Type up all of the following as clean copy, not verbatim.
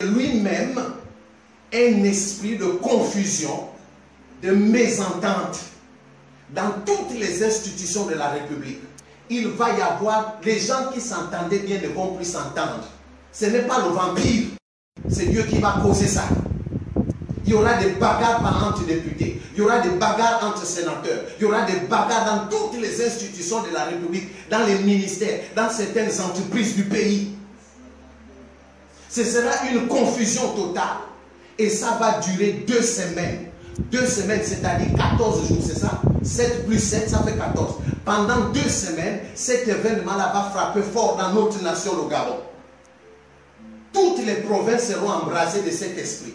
lui-même un esprit de confusion, de mésentente dans toutes les institutions de la République. Il va y avoir, les gens qui s'entendaient bien ne vont plus s'entendre. Ce n'est pas le vampire, c'est Dieu qui va causer ça. Il y aura des bagarres entre députés, il y aura des bagarres entre sénateurs, il y aura des bagarres dans toutes les institutions de la République, dans les ministères, dans certaines entreprises du pays. Ce sera une confusion totale. Et ça va durer 2 semaines. 2 semaines, c'est-à-dire 14 jours, c'est ça? 7 plus 7, ça fait 14. Pendant 2 semaines, cet événement-là va frapper fort dans notre nation, le Gabon. Toutes les provinces seront embrasées de cet esprit.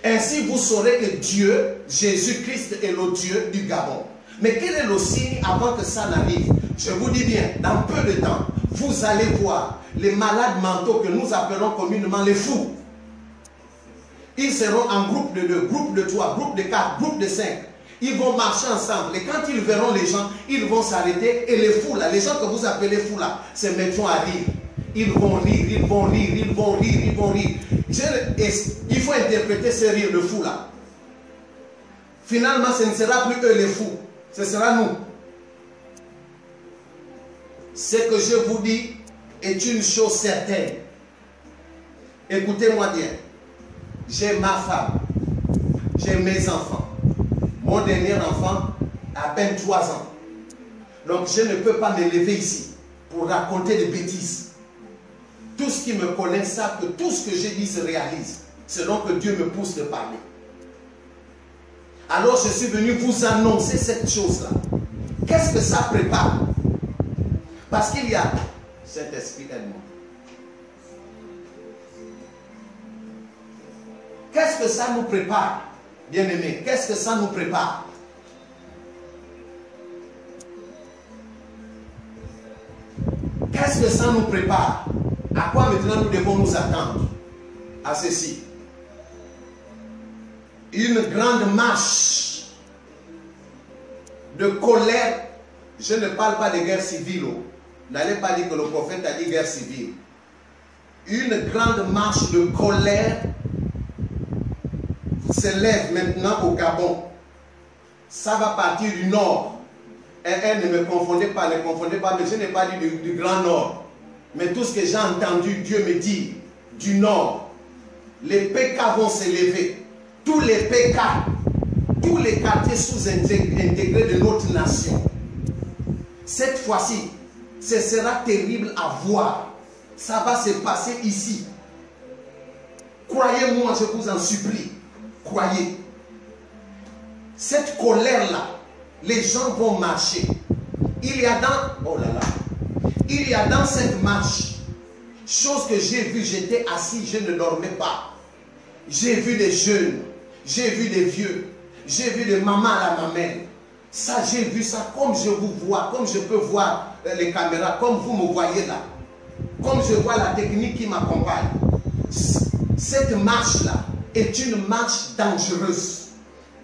Ainsi, vous saurez que Dieu, Jésus-Christ, est le Dieu du Gabon. Mais quel est le signe avant que ça n'arrive? Je vous dis bien, dans peu de temps, vous allez voir les malades mentaux que nous appelons communément les fous. Ils seront en groupe de 2, groupe de 3, groupe de 4, groupe de 5. Ils vont marcher ensemble. Et quand ils verront les gens, ils vont s'arrêter. Et les fous là, les gens que vous appelez fous là, se mettront à rire. Ils vont rire, ils vont rire, ils vont rire, ils vont rire. Il faut interpréter ce rire de fous là. Finalement, ce ne sera plus eux les fous. Ce sera nous. Ce que je vous dis est une chose certaine. Écoutez-moi bien. J'ai ma femme. J'ai mes enfants. Mon dernier enfant a à peine 3 ans. Donc je ne peux pas me lever ici pour raconter des bêtises. Tous qui me connaissent savent que tout ce que j'ai dit se réalise, selon que Dieu me pousse de parler. Alors je suis venu vous annoncer cette chose-là. Qu'est-ce que ça prépare? Parce qu'il y a cet esprit aide-moi. Qu'est-ce que ça nous prépare, bien-aimés? Qu'est-ce que ça nous prépare? Qu'est-ce que ça nous prépare? À quoi maintenant nous devons nous attendre? À ceci. Une grande marche de colère. Je ne parle pas de guerre civile. N'allez pas dire que le prophète a dit guerre civile. Une grande marche de colère s'élève maintenant au Gabon. Ça va partir du nord. Ne me confondez pas, mais je n'ai pas dit du grand nord. Mais tout ce que j'ai entendu, Dieu me dit, du nord, les PK vont s'élever. Tous les PK, tous les quartiers sous-intégrés de notre nation. Cette fois-ci, ce sera terrible à voir. Ça va se passer ici. Croyez-moi, je vous en supplie. Croyez. Cette colère-là, les gens vont marcher. Il y a dans... Oh là là. Il y a dans cette marche, chose que j'ai vue, j'étais assis, je ne dormais pas. J'ai vu des jeunes, j'ai vu des vieux, j'ai vu des mamans à la mamelle. Ça, j'ai vu ça comme je vous vois, comme je peux voir les caméras, comme vous me voyez là. Comme je vois la technique qui m'accompagne. Cette marche-là est une marche dangereuse.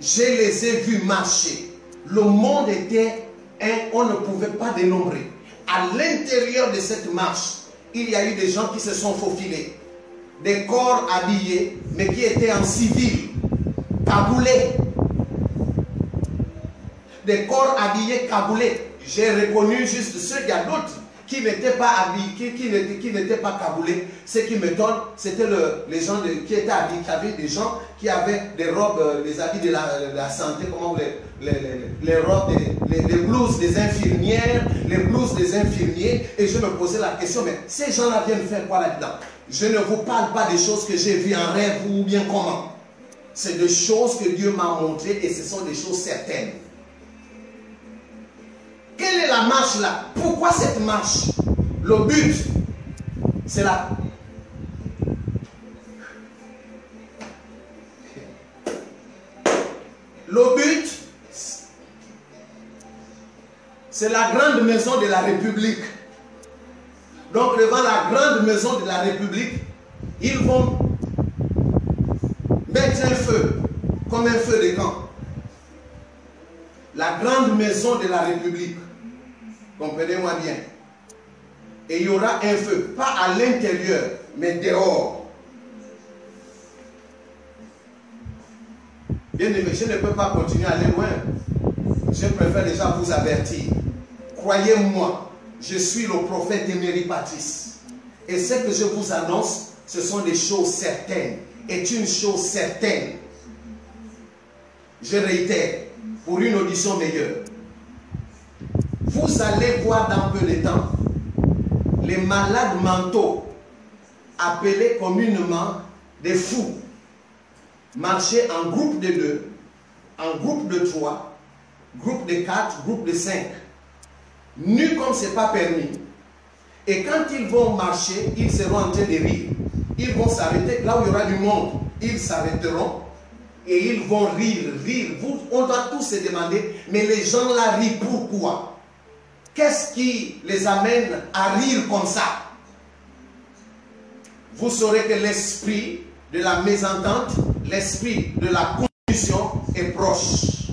Je les ai vus marcher. Le monde était on ne pouvait pas dénombrer. À l'intérieur de cette marche, il y a eu des gens qui se sont faufilés. Des corps habillés, mais qui étaient en civil, cagoulés. Des corps habillés, cagoulés. J'ai reconnu juste ceux, il y a d'autres qui n'étaient pas habillés, qui n'étaient pas cagoulés. Ce qui m'étonne, c'était les gens qui étaient habillés, qui avaient des gens qui avaient des robes, des habits de la santé, comment les robes, les blouses des infirmières, les blouses des infirmiers. Et je me posais la question, mais ces gens-là viennent faire quoi là-dedans? Je ne vous parle pas des choses que j'ai vues en rêve ou bien comment. C'est des choses que Dieu m'a montrées et ce sont des choses certaines. Quelle est la marche là? Pourquoi cette marche? Le but, c'est là. Le but, c'est la grande maison de la République. Donc devant la grande maison de la République, ils vont mettre un feu, comme un feu de camp. La grande maison de la République. Comprenez-moi bien. Et il y aura un feu, pas à l'intérieur, mais dehors. Bien aimé, je ne peux pas continuer à aller loin. Je préfère déjà vous avertir. Croyez-moi, je suis le prophète Emery Patrice. Et ce que je vous annonce, ce sont des choses certaines. Est une chose certaine. Je réitère, pour une audition meilleure. Vous allez voir dans peu de temps les malades mentaux, appelés communément des fous, marcher en groupe de 2, en groupe de 3, groupe de 4, groupe de 5, nus comme ce n'est pas permis. Et quand ils vont marcher, ils seront en train de rire. Ils vont s'arrêter, là où il y aura du monde, ils s'arrêteront et ils vont rire. On doit tous se demander, mais les gens là rient pourquoi? Qu'est-ce qui les amène à rire comme ça? Vous saurez que l'esprit de la mésentente, l'esprit de la confusion est proche.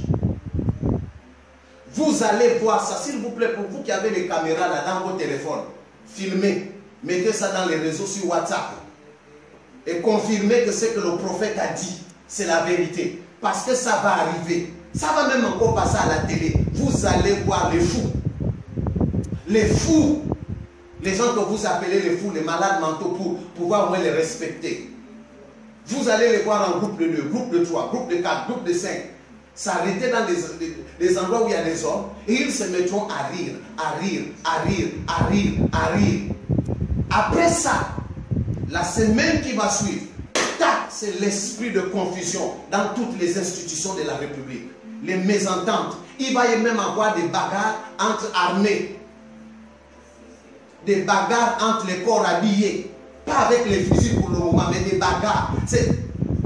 Vous allez voir ça, s'il vous plaît, pour vous qui avez les caméras là dans vos téléphones, filmez, mettez ça dans les réseaux sur WhatsApp et confirmez que ce que le prophète a dit, c'est la vérité. Parce que ça va arriver. Ça va même encore passer à la télé. Vous allez voir les fous. Les fous. Les gens que vous appelez les fous, les malades mentaux, pour pouvoir au moins les respecter. Vous allez les voir en groupe de 2, groupe de 3, groupe de 4, groupe de 5. S'arrêter dans des endroits où il y a des hommes et ils se mettront à rire, à rire, à rire, à rire, à rire. Après ça, la semaine qui va suivre, c'est l'esprit de confusion dans toutes les institutions de la République. Les mésententes. Il va y même avoir des bagarres entre armées. Des bagarres entre les corps habillés. Pas avec les fusils pour le moment, mais des bagarres.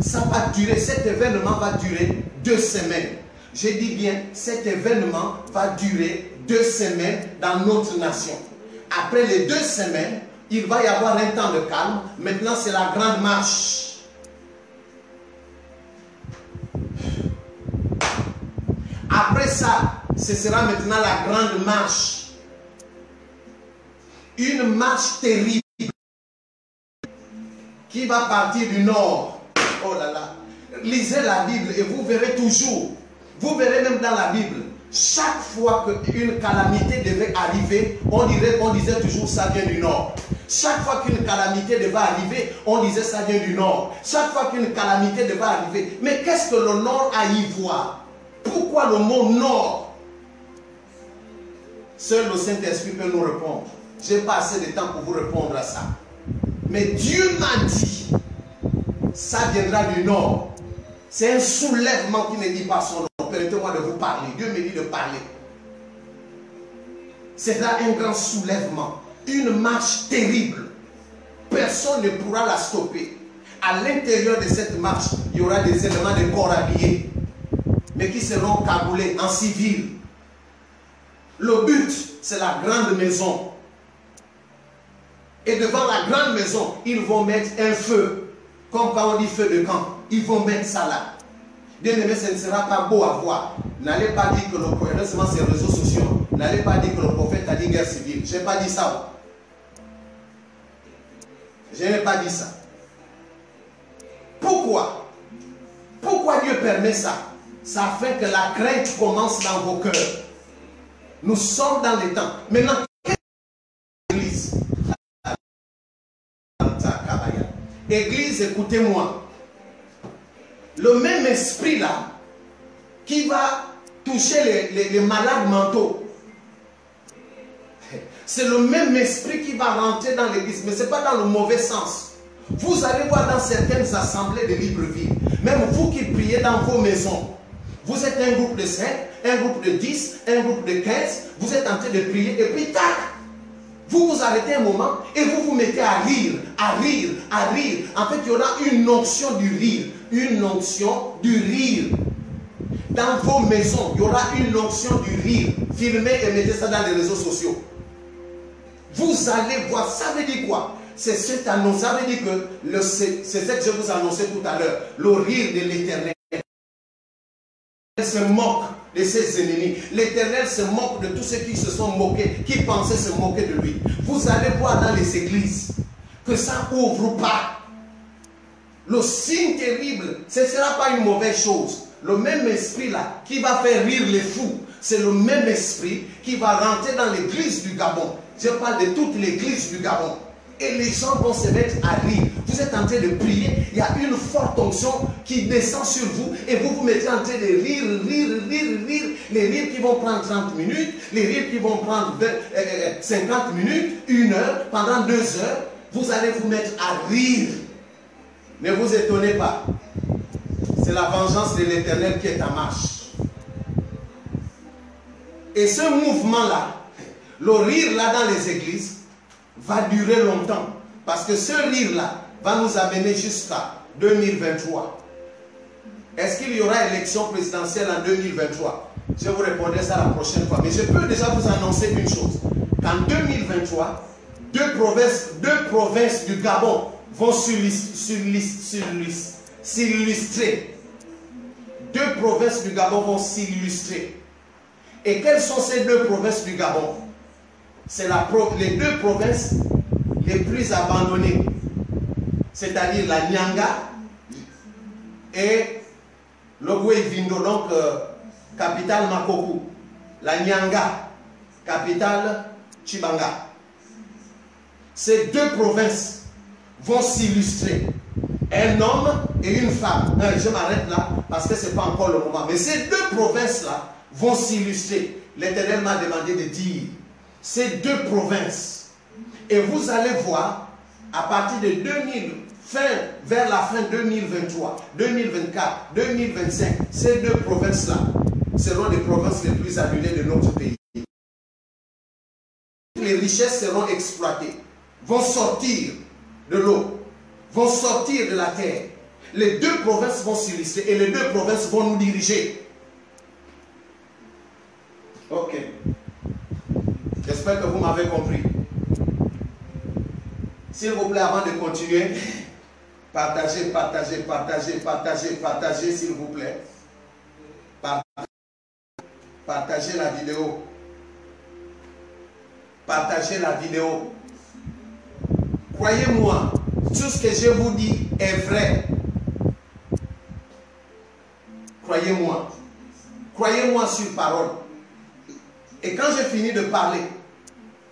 Ça va durer, cet événement va durer 2 semaines. Je dis bien, cet événement va durer 2 semaines dans notre nation. Après les 2 semaines, il va y avoir un temps de calme. Maintenant, c'est la grande marche. Après ça, ce sera maintenant la grande marche. Une marche terrible qui va partir du nord. Oh là là. Lisez la Bible et vous verrez toujours. Vous verrez même dans la Bible. Chaque fois qu'une calamité devait arriver, on disait toujours ça vient du nord. Chaque fois qu'une calamité devait arriver, on disait ça vient du nord. Chaque fois qu'une calamité devait arriver. Mais qu'est-ce que le nord a à y voir? Pourquoi le mot nord? Seul le Saint-Esprit peut nous répondre. Je n'ai pas assez de temps pour vous répondre à ça. Mais Dieu m'a dit, ça viendra du nord. C'est un soulèvement qui ne dit pas son nom. Permettez-moi de vous parler. Dieu me dit de parler. C'est là un grand soulèvement. Une marche terrible. Personne ne pourra la stopper. À l'intérieur de cette marche, il y aura des éléments de corps habillés, mais qui seront cagoulés en civil. Le but, c'est la grande maison. Et devant la grande maison, ils vont mettre un feu. Comme quand on dit feu de camp. Ils vont mettre ça là. Bien aimé, ce ne sera pas beau à voir. N'allez pas dire que le prophète, récemment ces réseaux sociaux, n'allez pas dire que le prophète a dit guerre civile. Je n'ai pas dit ça. Je n'ai pas dit ça. Pourquoi? Pourquoi Dieu permet ça? Ça fait que la crainte commence dans vos cœurs. Nous sommes dans les temps. Maintenant, Église. Église, écoutez-moi. Le même esprit là, qui va toucher les malades mentaux, c'est le même esprit qui va rentrer dans l'église. Mais ce n'est pas dans le mauvais sens. Vous allez voir dans certaines assemblées de Libreville, même vous qui priez dans vos maisons, vous êtes un groupe de 5, un groupe de 10, un groupe de 15, vous êtes en train de prier et puis tac, vous vous arrêtez un moment et vous vous mettez à rire, à rire, à rire. En fait, il y aura une onction du rire, une onction du rire. Dans vos maisons, il y aura une onction du rire. Filmez et mettez ça dans les réseaux sociaux. Vous allez voir, ça veut dire quoi? C'est cette annonce, ça veut dire que c'est ce que je vous annonçais tout à l'heure, le rire de l'Éternel. L'Éternel se moque de ses ennemis. L'Éternel se moque de tous ceux qui se sont moqués, qui pensaient se moquer de lui. Vous allez voir dans les églises, que ça ouvre pas. Le signe terrible, ce ne sera pas une mauvaise chose. Le même esprit là, qui va faire rire les fous, c'est le même esprit qui va rentrer dans l'église du Gabon. Je parle de toute l'église du Gabon. Et les gens vont se mettre à rire. Vous êtes en train de prier, il y a une forte onction qui descend sur vous et vous vous mettez en train de rire. Les rires qui vont prendre 30 minutes, les rires qui vont prendre 50 minutes, 1 heure, pendant 2 heures, vous allez vous mettre à rire. Ne vous étonnez pas. C'est la vengeance de l'Éternel qui est en marche. Et ce mouvement-là, le rire-là dans les églises, va durer longtemps. Parce que ce rire-là va nous amener jusqu'à 2023. Est-ce qu'il y aura élection présidentielle en 2023? Je vous répondrai ça la prochaine fois. Mais je peux déjà vous annoncer une chose. Qu'en 2023, deux provinces du Gabon vont s'illustrer. 2 provinces du Gabon vont s'illustrer. Et quelles sont ces 2 provinces du Gabon? C'est les 2 provinces les plus abandonnées. C'est-à-dire la Nyanga et le Goué-Vindo, donc capitale Makoku. La Nyanga, capitale Chibanga. Ces 2 provinces vont s'illustrer. Un homme et une femme. Je m'arrête là parce que ce n'est pas encore le moment. Mais ces 2 provinces-là vont s'illustrer. L'Éternel m'a demandé de dire ces 2 provinces. Et vous allez voir, à partir de vers la fin 2023, 2024, 2025, ces 2 provinces-là seront les provinces les plus annulées de notre pays. Les richesses seront exploitées, vont sortir de l'eau, vont sortir de la terre. Les 2 provinces vont s'illustrer et les 2 provinces vont nous diriger. Ok. J'espère que vous m'avez compris. S'il vous plaît, avant de continuer, partagez, s'il vous plaît. Partagez la vidéo. Partagez la vidéo. Croyez-moi, tout ce que je vous dis est vrai. Croyez-moi. Croyez-moi sur parole. Et quand j'ai fini de parler,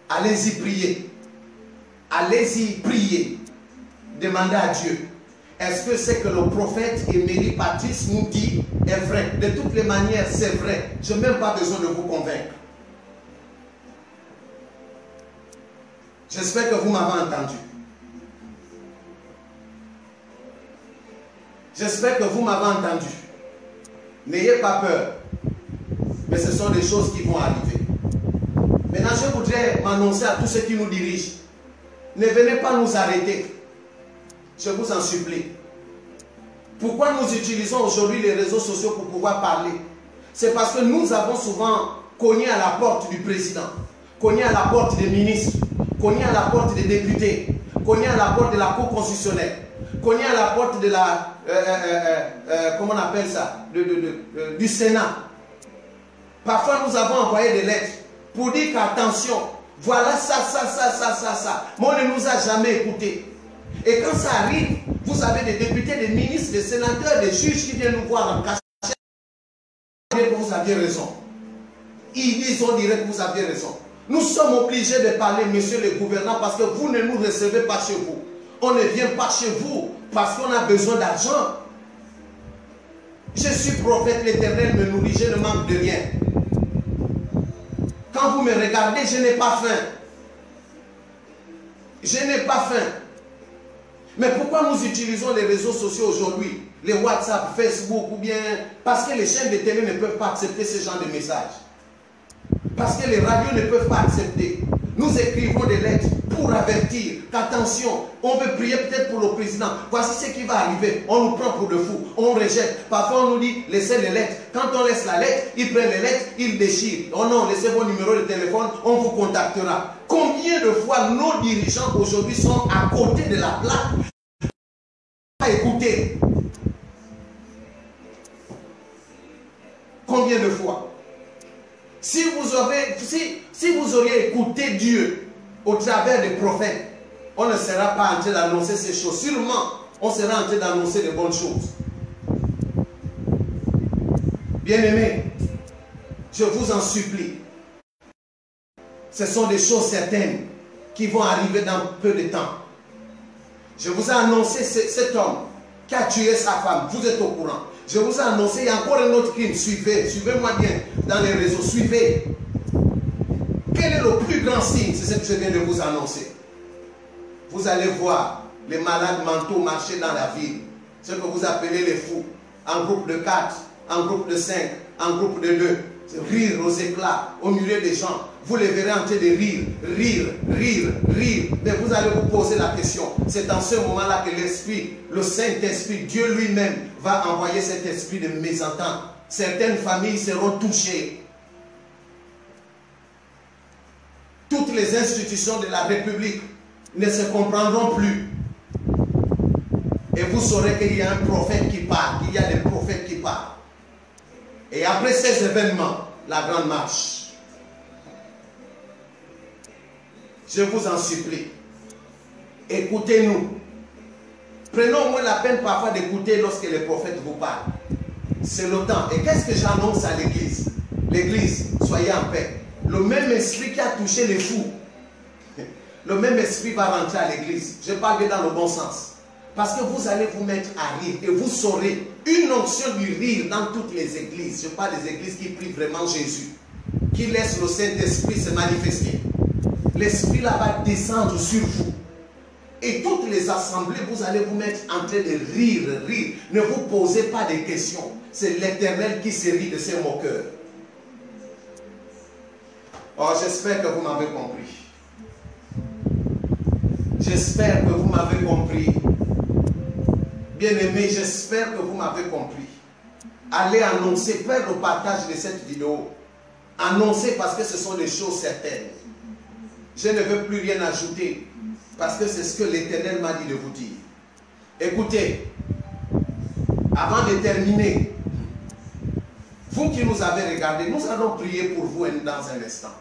allez-y prier. Allez-y prier. Demandez à Dieu. Est-ce que ce que le prophète Émilie Patrice nous dit est vrai? De toutes les manières, c'est vrai. Je n'ai même pas besoin de vous convaincre. J'espère que vous m'avez entendu. J'espère que vous m'avez entendu. N'ayez pas peur. Mais ce sont des choses qui vont arriver. Maintenant, je voudrais m'annoncer à tous ceux qui nous dirigent. Ne venez pas nous arrêter. Je vous en supplie. Pourquoi nous utilisons aujourd'hui les réseaux sociaux pour pouvoir parler? C'est parce que nous avons souvent cogné à la porte du président, cogné à la porte des ministres, cogné à la porte des députés, cogné à la porte de la Cour constitutionnelle, cogné à la porte de la... comment on appelle ça? Du Sénat. Parfois, nous avons envoyé des lettres pour dire qu'attention, voilà ça. Mais on ne nous a jamais écoutés. Et quand ça arrive, vous avez des députés, des ministres, des sénateurs, des juges qui viennent nous voir en cachette. Vous aviez raison. Ils disent on dirait que vous aviez raison. Nous sommes obligés de parler, monsieur le gouverneur, parce que vous ne nous recevez pas chez vous. On ne vient pas chez vous parce qu'on a besoin d'argent. Je suis prophète, l'Éternel me nourrit, je ne manque de rien. Quand vous me regardez, je n'ai pas faim. Je n'ai pas faim. Mais pourquoi nous utilisons les réseaux sociaux aujourd'hui? Les WhatsApp, Facebook ou bien... Parce que les chaînes de télé ne peuvent pas accepter ce genre de messages. Parce que les radios ne peuvent pas accepter. Nous écrivons des lettres pour avertir qu'attention, on veut prier peut-être pour le président. Voici ce qui va arriver. On nous prend pour de fous. On rejette. Parfois on nous dit laissez les lettres. Quand on laisse la lettre, ils prennent les lettres, ils déchirent. Oh non, laissez vos numéros de téléphone, on vous contactera. Combien de fois nos dirigeants aujourd'hui sont à côté de la plaque? Écoutez. Combien de fois? Si vous auriez écouté Dieu au travers des prophètes, on ne sera pas en train d'annoncer ces choses. Sûrement, on sera en train d'annoncer de bonnes choses. Bien-aimés, je vous en supplie. Ce sont des choses certaines qui vont arriver dans peu de temps. Je vous ai annoncé cet homme qui a tué sa femme. Vous êtes au courant. Je vous ai annoncé, il y a encore un autre crime. Suivez, suivez-moi bien dans les réseaux. Suivez. Quel est le plus grand signe? C'est ce que je viens de vous annoncer. Vous allez voir les malades mentaux marcher dans la ville. Ce que vous appelez les fous. En groupe de 4, en groupe de 5, en groupe de 2. Rire aux éclats, au milieu des gens. Vous les verrez en train de rire, rire, rire, rire. Mais vous allez vous poser la question. C'est dans ce moment-là que l'Esprit, le Saint-Esprit, Dieu lui-même va envoyer cet esprit de mésentente. Certaines familles seront touchées. Toutes les institutions de la République ne se comprendront plus. Et vous saurez qu'il y a un prophète qui parle, qu'il y a des prophètes qui parlent. Et après ces événements, la grande marche. Je vous en supplie. Écoutez-nous. Prenons au moins la peine parfois d'écouter lorsque les prophètes vous parlent. C'est le temps. Et qu'est-ce que j'annonce à l'église? L'église, soyez en paix. Le même esprit qui a touché les fous, le même esprit va rentrer à l'église. Je parle dans le bon sens. Parce que vous allez vous mettre à rire et vous saurez une onction du rire dans toutes les églises. Je parle des églises qui prient vraiment Jésus, qui laissent le Saint-Esprit se manifester. L'Esprit là va descendre sur vous. Et toutes les assemblées, vous allez vous mettre en train de rire, rire. Ne vous posez pas de questions. C'est l'Éternel qui se rit de ses moqueurs. Oh, j'espère que vous m'avez compris. J'espère que vous m'avez compris. Bien-aimés, j'espère que vous m'avez compris. Allez annoncer, faire le partage de cette vidéo. Annoncez parce que ce sont des choses certaines. Je ne veux plus rien ajouter parce que c'est ce que l'Éternel m'a dit de vous dire. Écoutez, avant de terminer, vous qui nous avez regardés, nous allons prier pour vous dans un instant.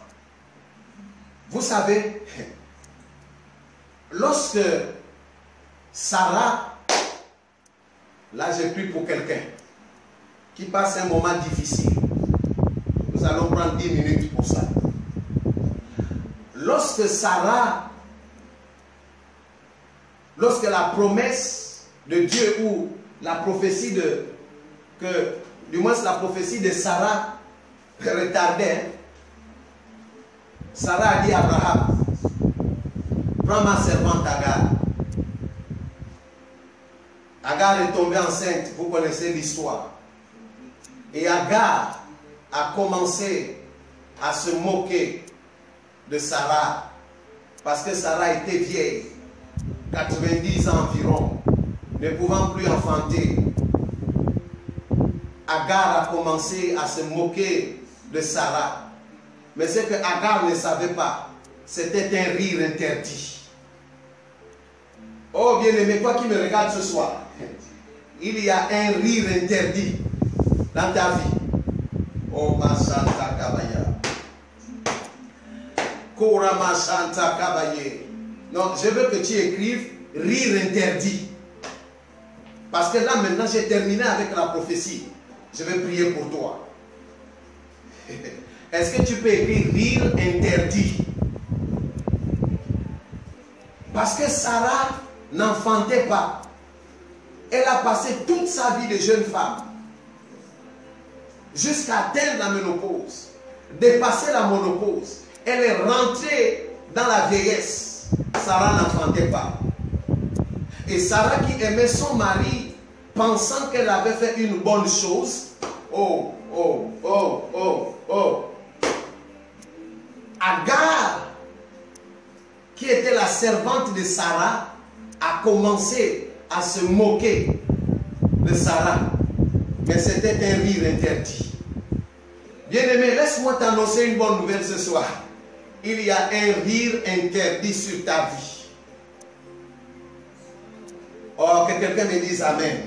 Vous savez, lorsque Sarah, là j'ai pris pour quelqu'un qui passe un moment difficile, nous allons prendre 10 minutes pour ça. Lorsque Sarah, lorsque la promesse de Dieu ou la prophétie du moins la prophétie de Sarah retardait, Sarah a dit à Abraham, prends ma servante Agar. Agar est tombée enceinte, vous connaissez l'histoire. Et Agar a commencé à se moquer de Sarah, parce que Sarah était vieille, 90 ans environ, ne pouvant plus enfanter. Agar a commencé à se moquer de Sarah. Mais ce que Agar ne savait pas, c'était un rire interdit. Oh bien-aimé, toi qui me regardes ce soir, il y a un rire interdit dans ta vie. Oh ma Santa Kabaya. Korama Santa Kabaye. Non, je veux que tu écrives rire interdit. Parce que là maintenant j'ai terminé avec la prophétie. Je vais prier pour toi. Est-ce que tu peux écrire rire interdit? Parce que Sarah n'enfantait pas. Elle a passé toute sa vie de jeune femme jusqu'à atteindre la ménopause, dépasser la ménopause. Elle est rentrée dans la vieillesse. Sarah n'enfantait pas. Et Sarah qui aimait son mari, pensant qu'elle avait fait une bonne chose, oh, oh, oh, oh, oh. Agar, qui était la servante de Sarah, a commencé à se moquer de Sarah. Mais c'était un rire interdit. Bien-aimé, laisse-moi t'annoncer une bonne nouvelle ce soir. Il y a un rire interdit sur ta vie. Oh, que quelqu'un me dise Amen.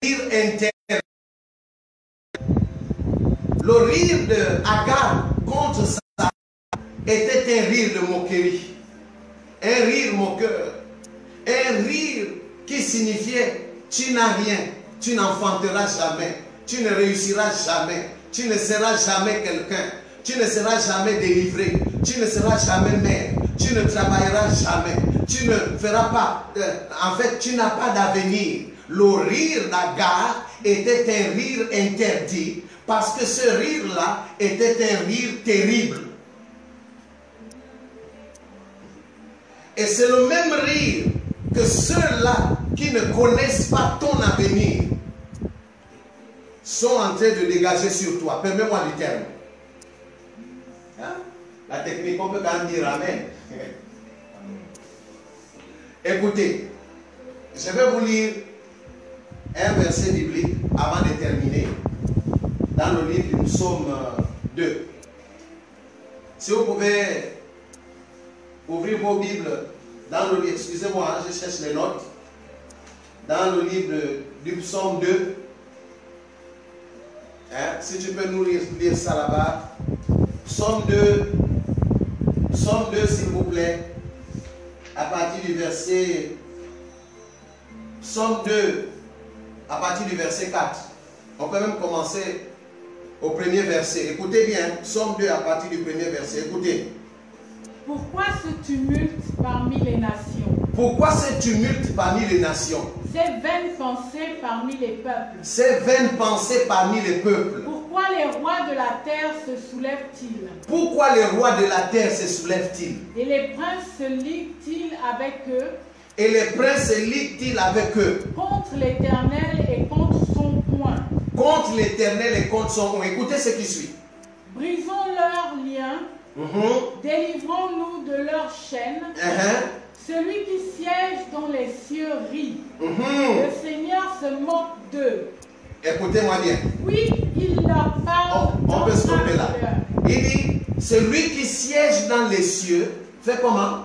Rire interdit. Le rire de Agar contre Sarah était un rire de moquerie. Un rire moqueur. Un rire qui signifiait tu n'as rien, tu n'enfanteras jamais, tu ne réussiras jamais, tu ne seras jamais quelqu'un, tu ne seras jamais délivré, tu ne seras jamais mère, tu ne travailleras jamais, tu ne feras pas, en fait tu n'as pas d'avenir. Le rire d'Agar était un rire interdit parce que ce rire-là était un rire terrible. Et c'est le même rire que ceux-là qui ne connaissent pas ton avenir sont en train de dégager sur toi. Permets-moi du terme. Hein? La technique, on peut quand même dire amen. Écoutez, je vais vous lire un verset biblique avant de terminer dans le livre du psaume 2. Si vous pouvez ouvrir vos Bibles dans le livre, excusez-moi, je cherche les notes, dans le livre du psaume 2. Hein, si tu peux nous lire ça là-bas. Psaume 2, s'il vous plaît, à partir du verset, psaume 2, à partir du verset 4. On peut même commencer au premier verset. Écoutez bien, psaume 2 à partir du premier verset. Écoutez. Pourquoi ce tumulte parmi les nations? Pourquoi ce tumulte parmi les nations? Ces vaines pensées parmi les peuples. Ces vaines pensées parmi les peuples. Pourquoi les rois de la terre se soulèvent-ils? Pourquoi les rois de la terre se soulèvent-ils? Et les princes se liguent-ils avec eux? Et les princes se liguent-ils avec eux? Contre l'Éternel et contre son poing. Contre l'Éternel et contre son poing. Écoutez ce qui suit. Brisons leurs liens. Délivrons-nous de leurs chaînes. Celui qui siège dans les cieux rit. Le Seigneur se moque d'eux. Écoutez-moi bien. Oui, il leur parle. On peut stopper là. Il dit, celui qui siège dans les cieux, fait comment?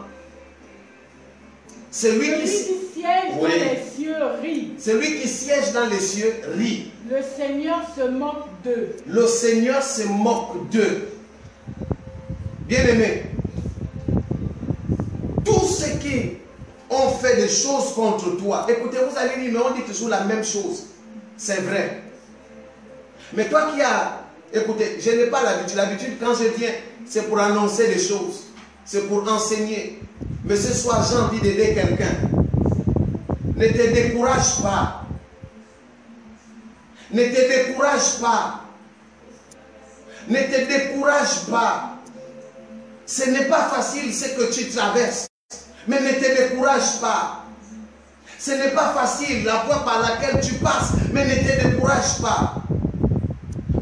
Celui qui siège dans les cieux rit. Celui qui siège dans les cieux rit. Le Seigneur se moque d'eux. Le Seigneur se moque d'eux. Bien-aimés, tous ceux qui ont fait des choses contre toi, écoutez, vous allez dire, mais on dit toujours la même chose. C'est vrai. Mais toi qui as, écoutez, je n'ai pas l'habitude. L'habitude, quand je viens, c'est pour annoncer des choses. C'est pour enseigner. Mais ce soir, j'ai envie d'aider quelqu'un. Ne te décourage pas. Ne te décourage pas. Ne te décourage pas. Ce n'est pas facile ce que tu traverses. Mais ne te décourage pas. Ce n'est pas facile la voie par laquelle tu passes. Mais ne te décourage pas.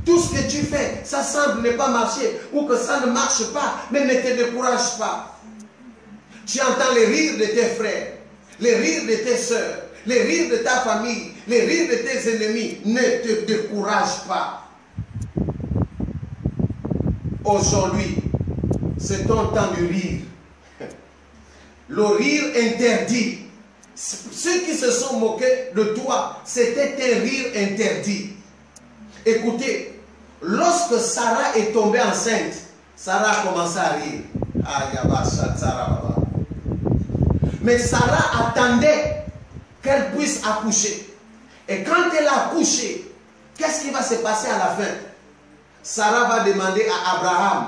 Tout ce que tu fais, ça semble ne pas marcher. Ou que ça ne marche pas. Mais ne te décourage pas. Tu entends les rires de tes frères. Les rires de tes soeurs. Les rires de ta famille. Les rires de tes ennemis. Ne te décourage pas. Aujourd'hui, c'est ton temps de rire. Le rire interdit. Ceux qui se sont moqués de toi, c'était un rire interdit. Écoutez, lorsque Sarah est tombée enceinte, Sarah a commencé à rire. Mais Sarah attendait qu'elle puisse accoucher. Et quand elle a accouché, qu'est-ce qui va se passer à la fin? Sarah va demander à Abraham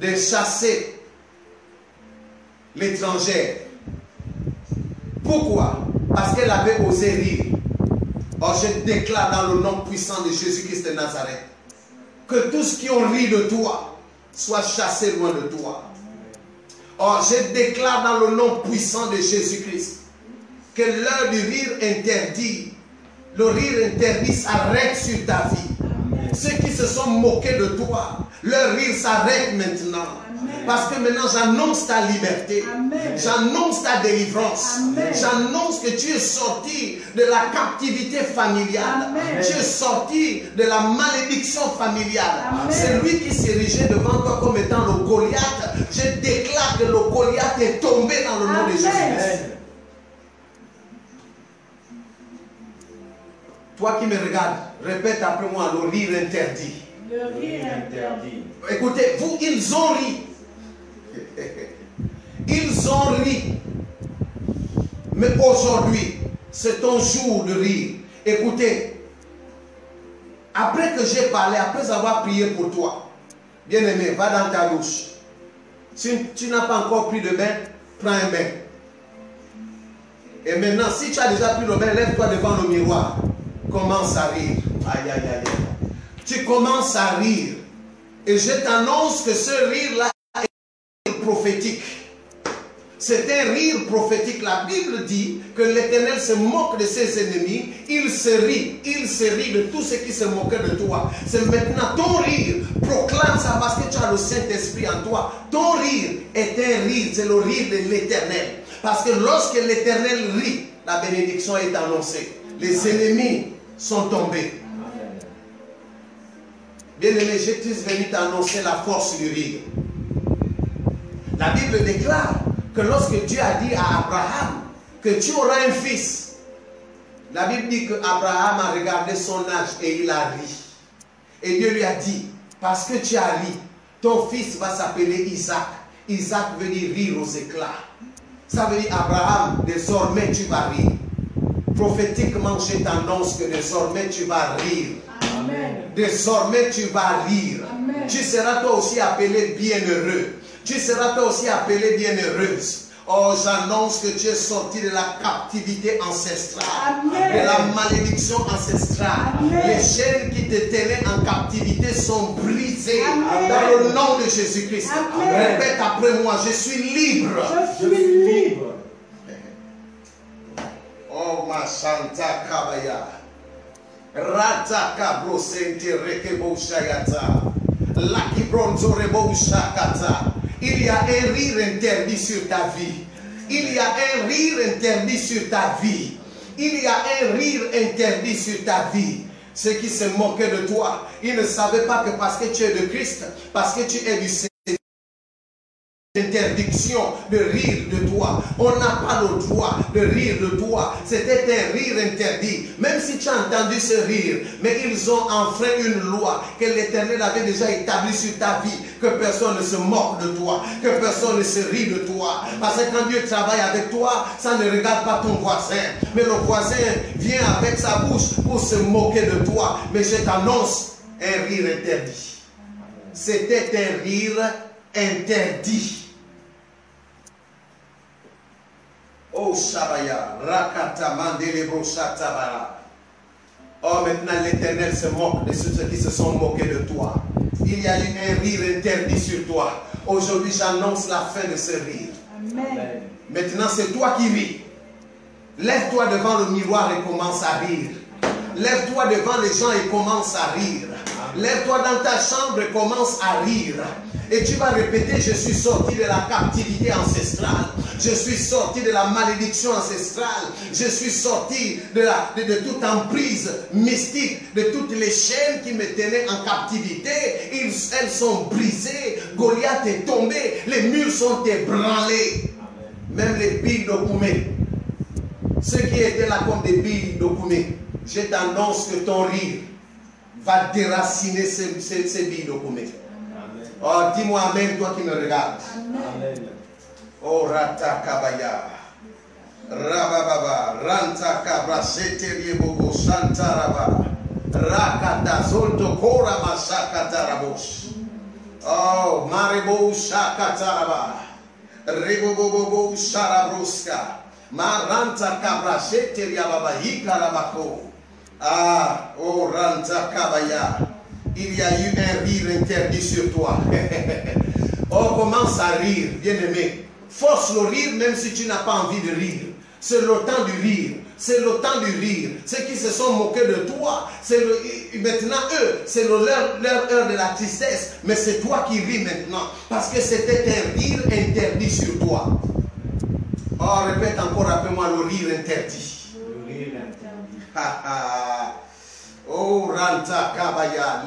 de chasser l'étrangère. Pourquoi? Parce qu'elle avait osé rire. Or, je déclare dans le nom puissant de Jésus-Christ de Nazareth que tous qui ont ri de toi soient chassés loin de toi. Or, je déclare dans le nom puissant de Jésus-Christ que l'heure du rire interdit, le rire interdit s'arrête sur ta vie. Amen. Ceux qui se sont moqués de toi, leur rire s'arrête maintenant. Amen. Parce que maintenant j'annonce ta liberté. J'annonce ta délivrance. J'annonce que tu es sorti de la captivité familiale. Amen. Tu es sorti de la malédiction familiale. Celui qui s'érigeait devant toi comme étant le Goliath, je déclare que le Goliath est tombé dans le nom de Jésus. Toi qui me regardes, répète après moi, le rire interdit. Le rire interdit. Écoutez, vous, ils ont ri. Ils ils ont ri. Mais aujourd'hui, c'est ton jour de rire. Écoutez, après que j'ai parlé, après avoir prié pour toi, bien-aimé, va dans ta douche. Si tu n'as pas encore pris de bain, prends un bain. Et maintenant, si tu as déjà pris le bain, lève-toi devant le miroir. Commence à rire. Aïe, aïe, aïe. Tu commences à rire. Et je t'annonce que ce rire-là est prophétique. C'est un rire prophétique. La Bible dit que l'Éternel se moque de ses ennemis. Il se rit de tout ce qui se moquait de toi. C'est maintenant ton rire. Proclame ça parce que tu as le Saint-Esprit en toi. Ton rire est un rire. C'est le rire de l'Éternel. Parce que lorsque l'Éternel rit, la bénédiction est annoncée. Les ennemis sont tombés. Bien-aimé, je suis venu t'annoncer la force du rire. La Bible déclare que lorsque Dieu a dit à Abraham que tu auras un fils, la Bible dit que Abraham a regardé son âge et il a ri. Et Dieu lui a dit, parce que tu as ri, ton fils va s'appeler Isaac. Isaac veut dire rire aux éclats. Ça veut dire Abraham, désormais tu vas rire. Prophétiquement, je t'annonce que désormais tu vas rire. Amen. Désormais tu vas rire. Amen. Tu seras toi aussi appelé bienheureux. Tu seras toi aussi appelée bienheureuse. Oh, j'annonce que tu es sorti de la captivité ancestrale. Amen. De la malédiction ancestrale. Amen. Les chaînes qui te tenaient en captivité sont brisées. Amen. Dans le nom de Jésus-Christ. Répète après moi, je suis libre. Je suis libre. Oh, ma chanta kabaya. Rata kabro sente rekebo shagata. Laki bronzo rebo shakata. Il y a un rire interdit sur ta vie. Il y a un rire interdit sur ta vie. Il y a un rire interdit sur ta vie. Ceux qui se moquaient de toi, ils ne savaient pas que parce que tu es de Christ, parce que tu es du Seigneur, interdiction de rire de toi. On n'a pas le droit de rire de toi. C'était un rire interdit. Même si tu as entendu ce rire, mais ils ont enfreint une loi que l'Éternel avait déjà établie sur ta vie. Que personne ne se moque de toi, que personne ne se rit de toi. Parce que quand Dieu travaille avec toi, ça ne regarde pas ton voisin. Mais le voisin vient avec sa bouche pour se moquer de toi. Mais je t'annonce un rire interdit. C'était un rire interdit. Oh Shabaya, Rakata Mandelebro Shatabara. Oh, maintenant l'Éternel se moque de ceux qui se sont moqués de toi. Il y a eu un rire interdit sur toi. Aujourd'hui, j'annonce la fin de ce rire. Amen. Maintenant, c'est toi qui ris. Lève-toi devant le miroir et commence à rire. Lève-toi devant les gens et commence à rire. Lève-toi dans ta chambre et commence à rire. Et tu vas répéter, je suis sorti de la captivité ancestrale. Je suis sorti de la malédiction ancestrale. Je suis sorti de toute emprise mystique, de toutes les chaînes qui me tenaient en captivité. Elles sont brisées. Goliath est tombé. Les murs sont ébranlés. Même les billes d'Okoumé. Ceux qui étaient là comme des billes d'Okoumé. Je t'annonce que ton rire va déraciner ces billes d'Okoumé. Oh, dis-moi amen, toi qui me regardes. Amen. Oh, Rata Kabaya. Rabababa. Ranta Kabra. Seterie Bobo. Santaraba. Rakata Zolto Kora Masakatarabos. Oh, Marebo Shakataraba. Rebobobo Sharabroska. Maranta Kabra. Seterie Baba. Hikarabako. Ah, oh, Ranta Kabaya. Il y a eu un rire interdit sur toi. Oh, commence à rire, bien-aimé. Force le rire même si tu n'as pas envie de rire. C'est le temps du rire. C'est le temps du rire. Ceux qui se sont moqués de toi, maintenant eux, c'est leur heure de la tristesse. Mais c'est toi qui ris maintenant. Parce que c'était un rire interdit sur toi. Oh, répète encore après moi le rire interdit. Le rire interdit. Oh, Ranta Kabaya.